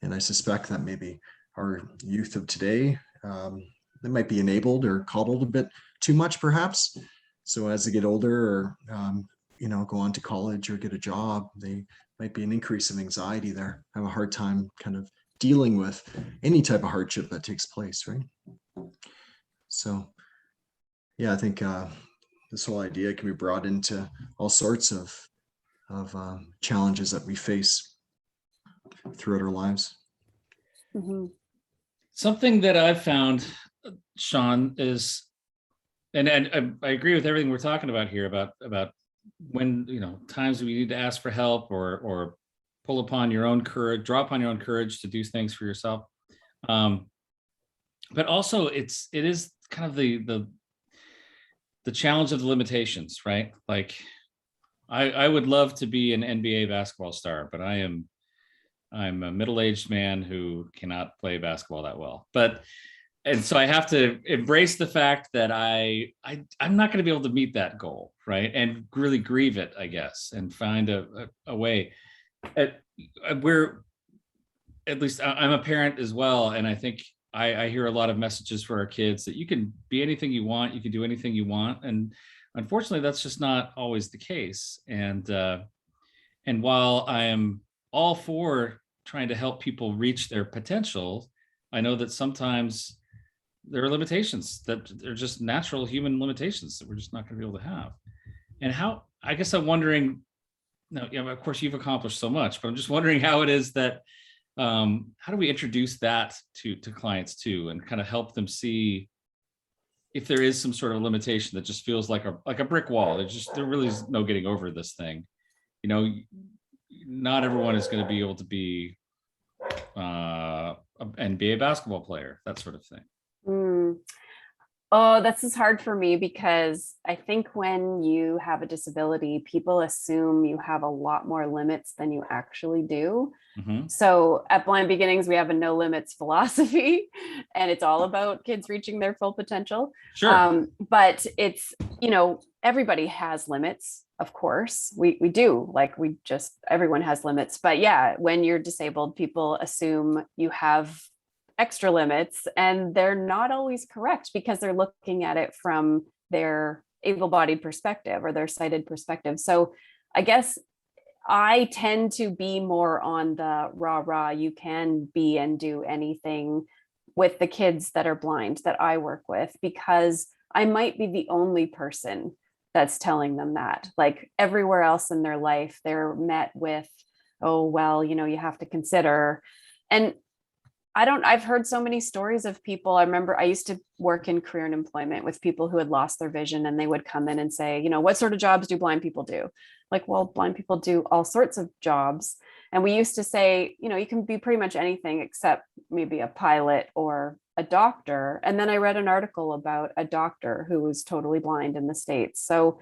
S3: And I suspect that maybe our youth of today, they might be enabled or coddled a bit too much, perhaps. So as they get older, or go on to college or get a job, they might be an increase of anxiety there, have a hard time kind of dealing with any type of hardship that takes place, right? So yeah, I think this whole idea can be brought into all sorts of challenges that we face. throughout our lives.
S4: Mhm.
S1: Something that I've found, Shawn, is, and I agree with everything we're talking about here about when, times we need to ask for help or pull upon your own courage, draw upon your own courage to do things for yourself. But also it is kind of the challenge of the limitations, right? Like I would love to be an NBA basketball star, but I'm a middle-aged man who cannot play basketball that well. And so I have to embrace the fact that I'm not going to be able to meet that goal, right? And really grieve it, I guess, and find a way. At least I'm a parent as well, and I think I hear a lot of messages for our kids that you can be anything you want, you can do anything you want, and unfortunately, that's just not always the case. And while I am all for trying to help people reach their potential, I know that sometimes there are limitations, that they're just natural human limitations that we're just not going to be able to have. And how, I guess I'm wondering, now, of course you've accomplished so much, but I'm just wondering how it is that, how do we introduce that to clients too, and kind of help them see if there is some sort of limitation that just feels like a brick wall. There really is no getting over this thing. Not everyone is going to be able to be an NBA basketball player, that sort of thing.
S4: Mm. Oh, this is hard for me because I think when you have a disability, people assume you have a lot more limits than you actually do.
S1: Mm-hmm.
S4: So at Blind Beginnings, we have a no limits philosophy, and it's all about kids reaching their full potential.
S1: Sure.
S4: But it's, everybody has limits, of course. We do, like everyone has limits. But yeah, when you're disabled, people assume you have extra limits, and they're not always correct because they're looking at it from their able-bodied perspective or their sighted perspective. So I guess I tend to be more on the rah, you can be and do anything with the kids that are blind that I work with, because I might be the only person that's telling them that. Like everywhere else in their life, they're met with, oh, well, you have to consider. And I've heard so many stories of people. I remember I used to work in career and employment with people who had lost their vision, and they would come in and say, what sort of jobs do blind people do? Like, well, blind people do all sorts of jobs. And we used to say, you can be pretty much anything except maybe a pilot or a doctor. And then I read an article about a doctor who was totally blind in the States. So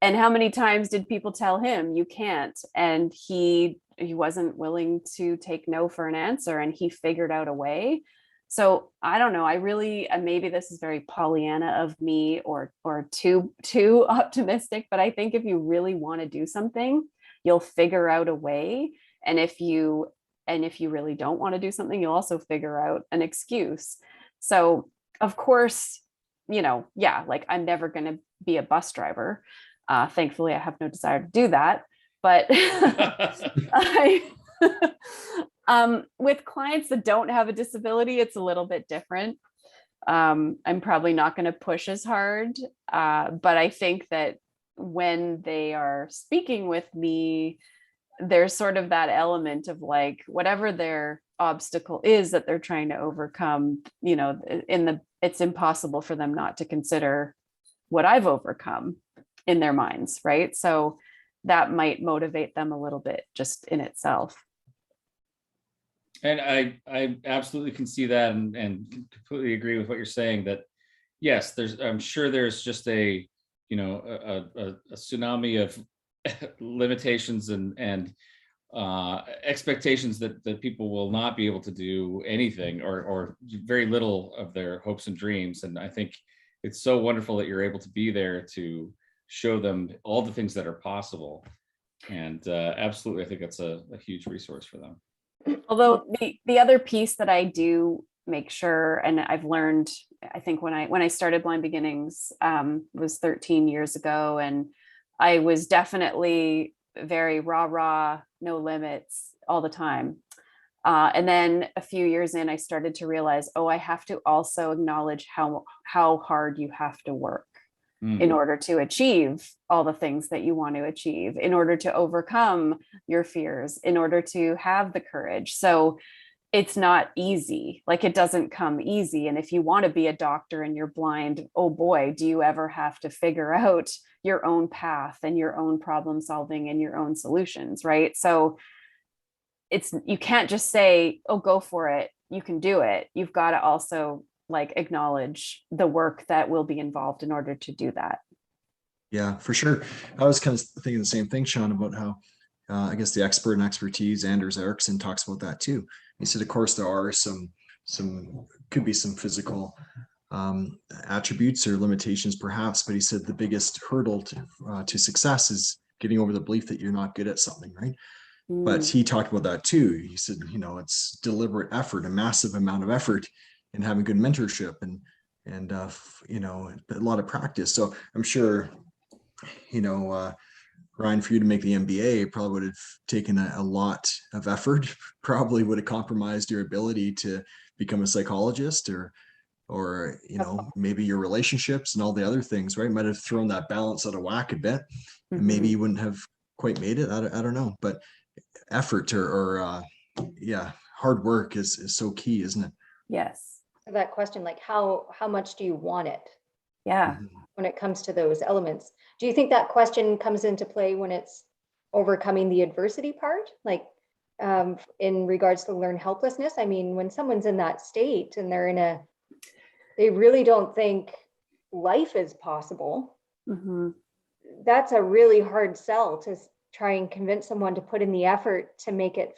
S4: and how many times did people tell him you can't? And he wasn't willing to take no for an answer, and he figured out a way. So I don't know. I really, maybe this is very Pollyanna of me or too optimistic, but I think if you really want to do something, you'll figure out a way. And if you really don't want to do something, you'll also figure out an excuse. So of course, like I'm never going to be a bus driver. Thankfully, I have no desire to do that. But with clients that don't have a disability, it's a little bit different. I'm probably not going to push as hard, but I think that when they are speaking with me, there's sort of that element of like, whatever their obstacle is that they're trying to overcome, it's impossible for them not to consider what I've overcome in their minds, right? So that might motivate them a little bit just in itself.
S1: And I absolutely can see that, and completely agree with what you're saying, that yes, I'm sure there's just a tsunami of limitations and expectations that people will not be able to do anything or very little of their hopes and dreams. And I think it's so wonderful that you're able to be there to show them all the things that are possible. And absolutely, I think that's a huge resource for them.
S4: Although the other piece that I do make sure, and I've learned, I think when I started Blind Beginnings was 13 years ago, and I was definitely very rah, no limits all the time. And then a few years in, I started to realize, I have to also acknowledge how hard you have to work. in order to achieve all the things that you want to achieve, in order to overcome your fears, in order to have the courage. So it's not easy. Like, it doesn't come easy. And if you want to be a doctor and you're blind, oh boy, do you ever have to figure out your own path and your own problem solving and your own solutions, right? So you can't just say, oh, go for it, you can do it. You've got to also like acknowledge the work that will be involved in order to do that.
S3: Yeah, for sure. I was kind of thinking the same thing, Shawn, about how I guess the expert and expertise, Anders Ericsson talks about that too. He said, of course, there are some could be some physical attributes or limitations perhaps, but he said the biggest hurdle to success is getting over the belief that you're not good at something, right? But he talked about that too. He said, it's deliberate effort, a massive amount of effort, and having good mentorship and a lot of practice. So I'm sure, Ryan, for you to make the MBA probably would have taken a lot of effort, probably would have compromised your ability to become a psychologist or maybe your relationships and all the other things, right? Might have thrown that balance out of whack a bit. And maybe you wouldn't have quite made it. I don't know, but effort or hard work is so key, isn't it?
S4: Yes.
S2: That question, like how much do you want it?
S4: Yeah.
S2: When it comes to those elements, do you think that question comes into play when it's overcoming the adversity part, like in regards to learned helplessness? I mean, when someone's in that state and they really don't think life is possible, that's a really hard sell to try and convince someone to put in the effort to make it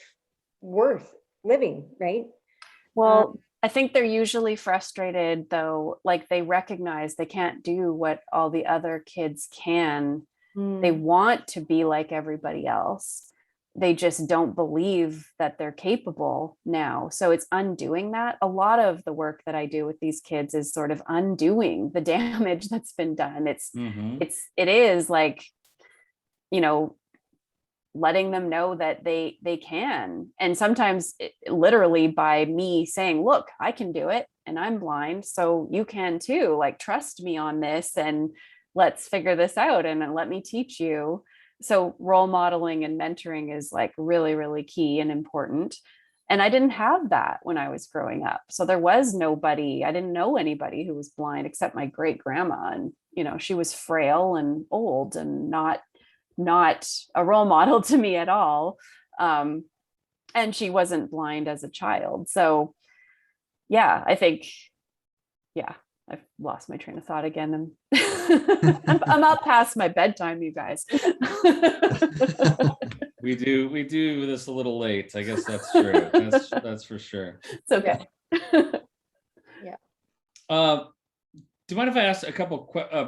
S2: worth living, right?
S4: Well, I think they're usually frustrated though, like they recognize they can't do what all the other kids can. They want to be like everybody else. They just don't believe that they're capable now. So it's undoing that. A lot of the work that I do with these kids is sort of undoing the damage that's been done. It is like, letting them know that they can. And sometimes literally by me saying, look, I can do it and I'm blind, so you can too. Like, trust me on this and let's figure this out and let me teach you. So role modeling and mentoring is like really, really key and important. And I didn't have that when I was growing up. So there was nobody, I didn't know anybody who was blind except my great grandma. And, she was frail and old and not a role model to me at all. And she wasn't blind as a child. So yeah, I think, I've lost my train of thought again. I'm up past my bedtime, you guys.
S1: We do this a little late. I guess that's true. That's for sure.
S4: It's okay.
S2: Yeah.
S1: Do you mind if I ask a couple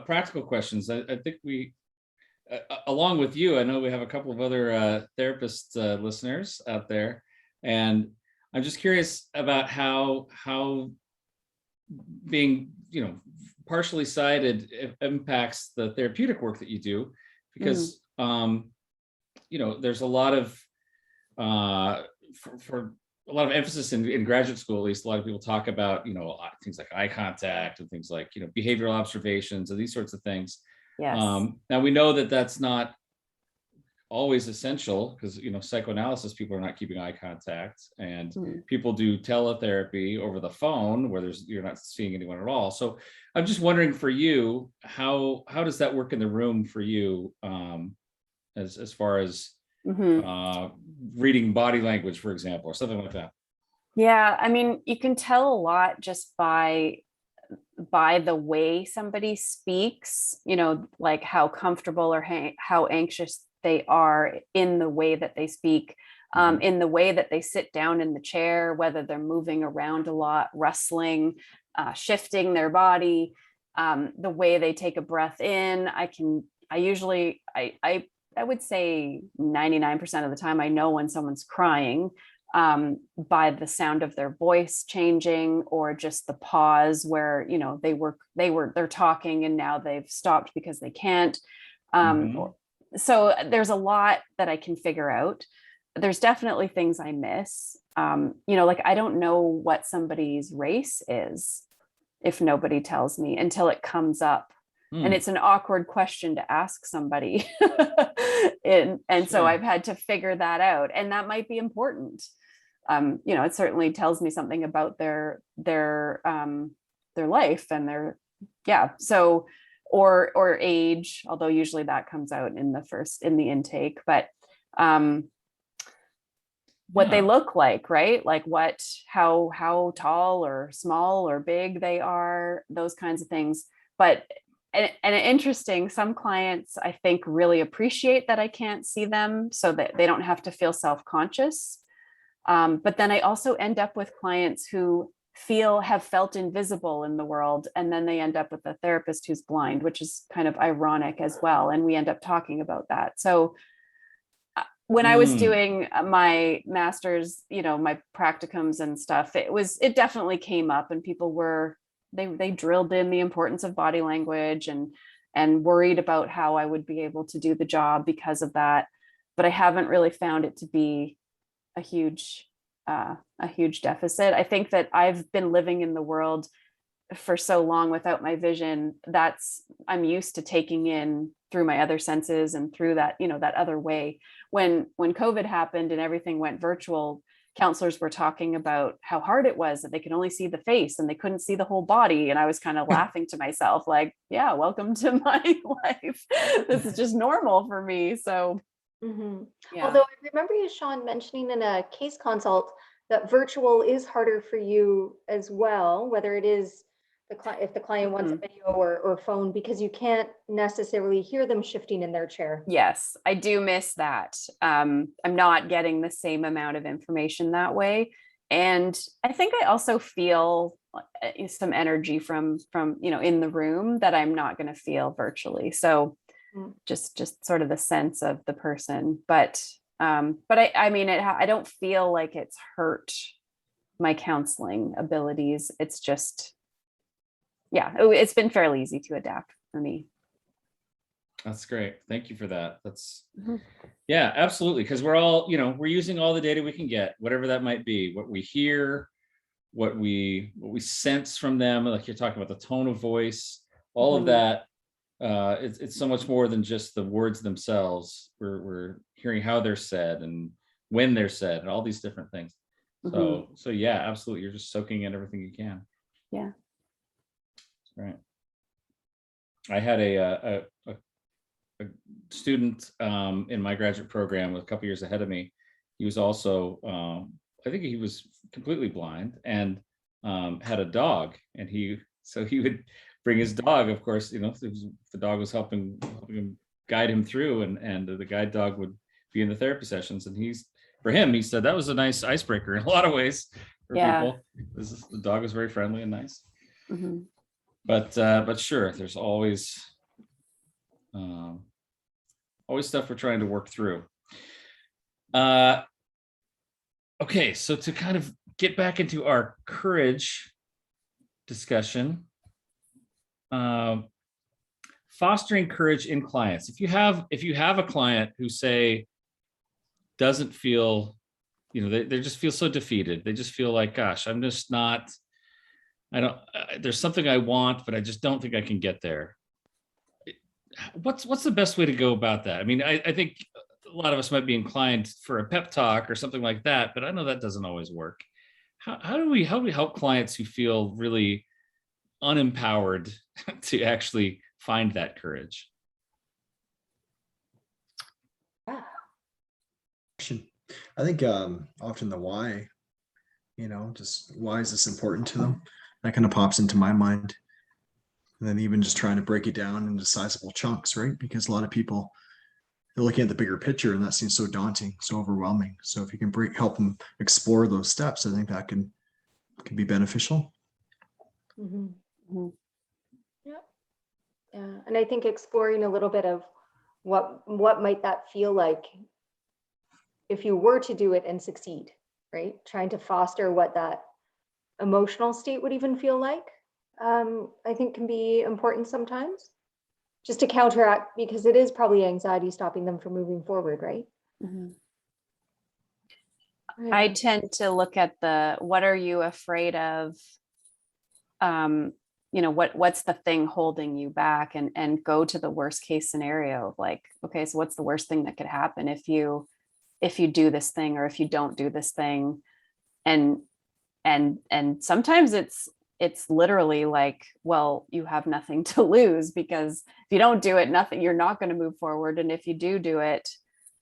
S1: practical questions? I think we, along with you, I know we have a couple of other therapist listeners out there, and I'm just curious about how being, partially sighted impacts the therapeutic work that you do, because there's a lot of for a lot of emphasis in graduate school, at least a lot of people talk about things like eye contact and things like behavioral observations and these sorts of things.
S4: Yes.
S1: Now we know that that's not always essential, because psychoanalysis people are not keeping eye contact, and people do teletherapy over the phone where you're not seeing anyone at all. So I'm just wondering, for you, how does that work in the room for you, as far as reading body language, for example, or something like that?
S4: Yeah, I mean, you can tell a lot just by the way somebody speaks, like how comfortable or how anxious they are in the way that they speak, in the way that they sit down in the chair, whether they're moving around a lot, rustling, shifting their body, the way they take a breath in. I would say 99% of the time I know when someone's crying, by the sound of their voice changing, or just the pause where they're talking and now they've stopped because they can't. So there's a lot that I can figure out. There's definitely things I miss. Like I don't know what somebody's race is if nobody tells me, until it comes up And it's an awkward question to ask somebody. And so
S1: Sure.
S4: I've had to figure that out, and that might be important. It certainly tells me something about their life and so or age, although usually that comes out in the intake, but what they look like, right? Like how tall or small or big they are, those kinds of things. But and interesting, some clients I think really appreciate that I can't see them, so that they don't have to feel self-conscious. But then I also end up with clients who have felt invisible in the world, and then they end up with a therapist who's blind, which is kind of ironic as well. And we end up talking about that. So when I was doing my master's, my practicums and stuff, it definitely came up, and people they drilled in the importance of body language and worried about how I would be able to do the job because of that. But I haven't really found it to be a huge deficit. I think that I've been living in the world for so long without my vision, I'm used to taking in through my other senses and through that, that other way. When COVID happened and everything went virtual, counselors were talking about how hard it was that they could only see the face and they couldn't see the whole body. And I was kind of laughing to myself, like, yeah, welcome to my life. This is just normal for me. So yeah.
S2: Although I remember you, Shawn, mentioning in a case consult that virtual is harder for you as well, whether it is if the client wants a video or phone, because you can't necessarily hear them shifting in their chair.
S4: Yes, I do miss that. I'm not getting the same amount of information that way. And I think I also feel some energy from in the room that I'm not going to feel virtually. So just sort of the sense of the person. But I mean, I don't feel like it's hurt my counseling abilities. It's just, it's been fairly easy to adapt for me.
S1: That's great. Thank you for that. That's yeah, absolutely. Because we're all, we're using all the data we can get, whatever that might be, what we hear, what we sense from them. Like you're talking about the tone of voice, all of that. It's so much more than just the words themselves. We're hearing how they're said and when they're said and all these different things. So yeah, absolutely. You're just soaking in everything you can.
S4: Yeah.
S1: Right. I had a student in my graduate program a couple years ahead of me. He was also, I think he was completely blind and had a dog, and he would bring his dog. Of course, the dog was helping him guide him through, and the guide dog would be in the therapy sessions. And for him, he said that was a nice icebreaker in a lot of ways for people. The dog was very friendly and nice. But sure, there's always stuff we're trying to work through. Okay, so to kind of get back into our courage discussion, fostering courage in clients. If you have a client who doesn't feel, they just feel so defeated. They just feel like, gosh, I'm just not. There's something I want, but I just don't think I can get there. What's the best way to go about that? I mean, I think a lot of us might be inclined for a pep talk or something like that, but I know that doesn't always work. How do we help clients who feel really unempowered to actually find that courage?
S3: I think often the why, just why is this important to them? That kind of pops into my mind. And then even just trying to break it down into sizable chunks, right? Because a lot of people, they're looking at the bigger picture, and that seems so daunting, so overwhelming. So if you can help them explore those steps, I think that can be beneficial.
S2: Yeah, and I think exploring a little bit of what might that feel like if you were to do it and succeed, right? Trying to foster what that emotional state would even feel like, I think can be important sometimes, just to counteract, because it is probably anxiety stopping them from moving forward, right?
S4: I tend to look at what are you afraid of what's the thing holding you back, and go to the worst case scenario of like, okay, so what's the worst thing that could happen if you do this thing, or if you don't do this thing. And sometimes it's literally like, well, you have nothing to lose, because if you don't do it, you're not going to move forward. And if you do it,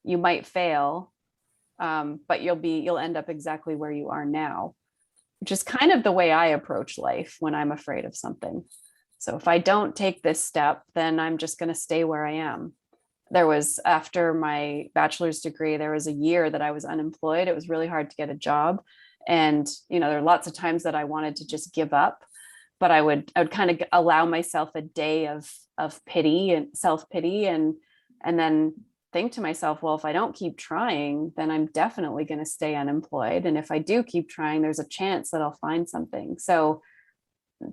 S4: you might fail, but you'll end up exactly where you are now, which is kind of the way I approach life when I'm afraid of something. So if I don't take this step, then I'm just going to stay where I am. After my bachelor's degree, there was a year that I was unemployed. It was really hard to get a job. And, there are lots of times that I wanted to just give up, but I would kind of allow myself a day of pity and self-pity, and then think to myself, well, if I don't keep trying, then I'm definitely going to stay unemployed. And if I do keep trying, there's a chance that I'll find something. So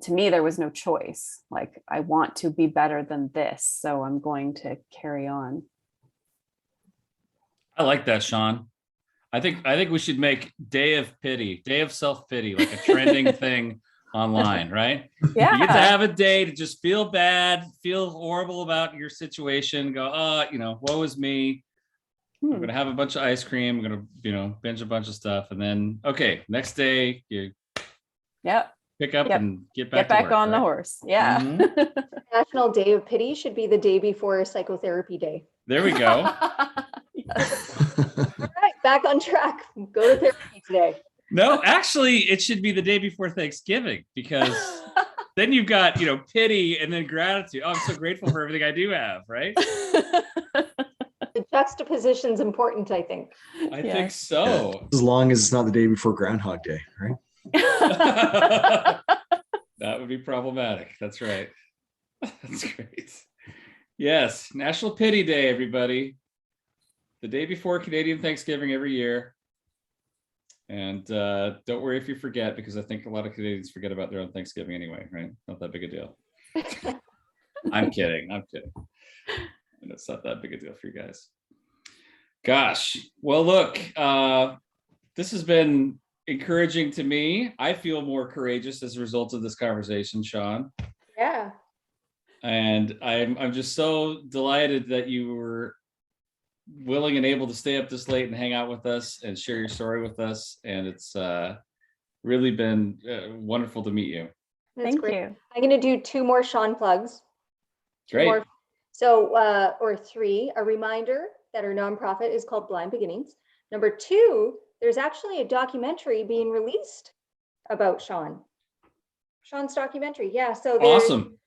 S4: to me, there was no choice. Like, I want to be better than this, so I'm going to carry on.
S1: I like that, Shawn. I think we should make day of self-pity, like a trending thing online, right?
S4: Yeah.
S1: You get to have a day to just feel bad, feel horrible about your situation, go, woe is me. I'm gonna have a bunch of ice cream, I'm gonna, binge a bunch of stuff, and then next day you pick up and get back to work,
S4: on the
S1: right?
S4: horse. Yeah.
S1: Mm-hmm.
S2: National Day of Pity should be the day before Psychotherapy Day.
S1: There we go.
S2: All right, back on track. Go to therapy today.
S1: No, actually, it should be the day before Thanksgiving, because then you've got, pity and then gratitude. Oh, I'm so grateful for everything I do have, right?
S2: The juxtaposition's important, I think.
S1: I think so.
S3: As long as it's not the day before Groundhog Day, right?
S1: That would be problematic. That's right. That's great. Yes, National Pity Day, everybody. The day before Canadian Thanksgiving every year. And don't worry if you forget, because I think a lot of Canadians forget about their own Thanksgiving anyway, right? Not that big a deal. I'm kidding. And it's not that big a deal for you guys. Gosh. Well, look, this has been encouraging to me. I feel more courageous as a result of this conversation, Shawn.
S2: Yeah.
S1: And I'm just so delighted that you were willing and able to stay up this late and hang out with us and share your story with us. And it's really been wonderful to meet you.
S2: That's great. You. I'm going to do 2 more Shawn plugs.
S1: Great.
S2: Or 3. A reminder that our nonprofit is called Blind Beginnings. Number 2, there's actually a documentary being released about Shawn's documentary. Yeah. So there's
S1: awesome.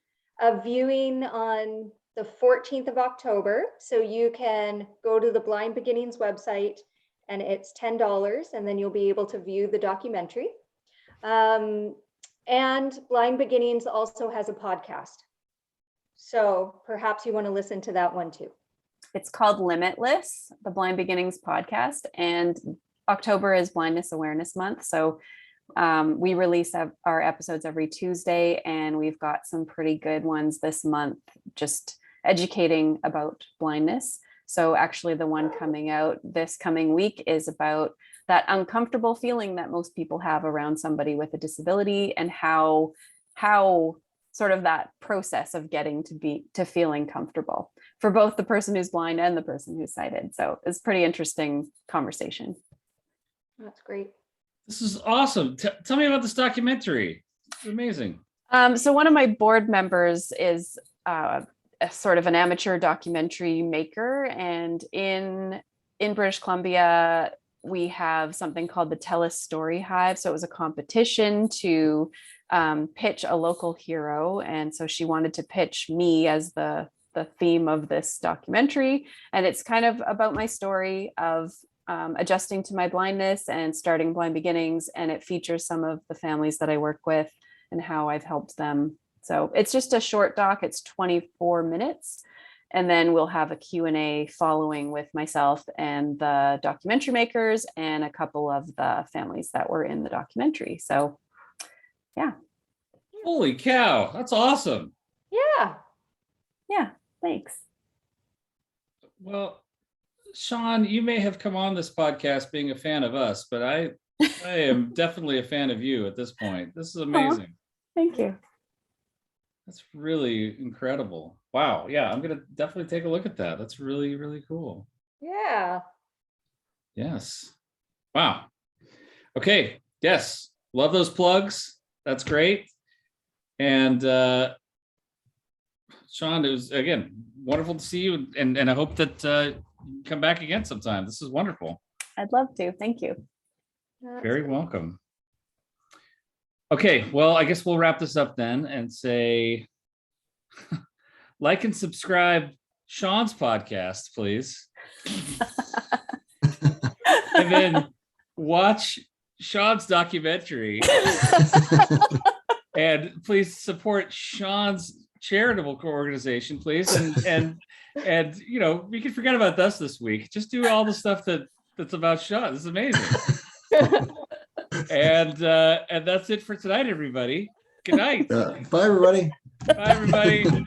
S2: A viewing on the 14th of October. So you can go to the Blind Beginnings website, and it's $10, and then you'll be able to view the documentary. And Blind Beginnings also has a podcast. So perhaps you want to listen to that one too.
S4: It's called Limitless, the Blind Beginnings podcast, and October is Blindness Awareness Month. So we release our episodes every Tuesday, and we've got some pretty good ones this month, just educating about blindness. So actually the one coming out this coming week is about that uncomfortable feeling that most people have around somebody with a disability, and how sort of that process of getting to feeling comfortable for both the person who's blind and the person who's sighted. So it's pretty interesting conversation.
S2: That's great.
S1: This is awesome. Tell me about this documentary. It's amazing.
S4: So one of my board members is a sort of an amateur documentary maker, and in British Columbia we have something called the Tell Us Story Hive. So it was a competition to pitch a local hero, and so she wanted to pitch me as the theme of this documentary, and it's kind of about my story of adjusting to my blindness and starting Blind Beginnings, and it features some of the families that I work with and how I've helped them. So it's just a short doc. It's 24 minutes. And then we'll have a Q&A following with myself and the documentary makers and a couple of the families that were in the documentary. So, yeah.
S1: Holy cow. That's awesome.
S2: Yeah.
S4: Yeah. Thanks.
S1: Well, Shawn, you may have come on this podcast being a fan of us, but I am definitely a fan of you at this point. This is amazing.
S4: Thank you.
S1: That's really incredible. Wow. Yeah, I'm gonna definitely take a look at that. That's really, really cool.
S2: Yeah.
S1: Yes. Wow. Okay. Yes. Love those plugs. That's great. And Shawn, it was again wonderful to see you, and I hope that you come back again sometime. This is wonderful.
S4: I'd love to. Thank you.
S2: That's
S1: Very
S2: great.
S1: welcome. Okay, well, I guess we'll wrap this up then and say like and subscribe Shawn's podcast, please. And then watch Shawn's documentary. And please support Shawn's charitable organization, please. And you know, we can forget about us this week. Just do all the stuff that's about Shawn. This is amazing. And that's it for tonight, everybody. Good night.
S3: Bye, everybody.
S1: Bye, everybody.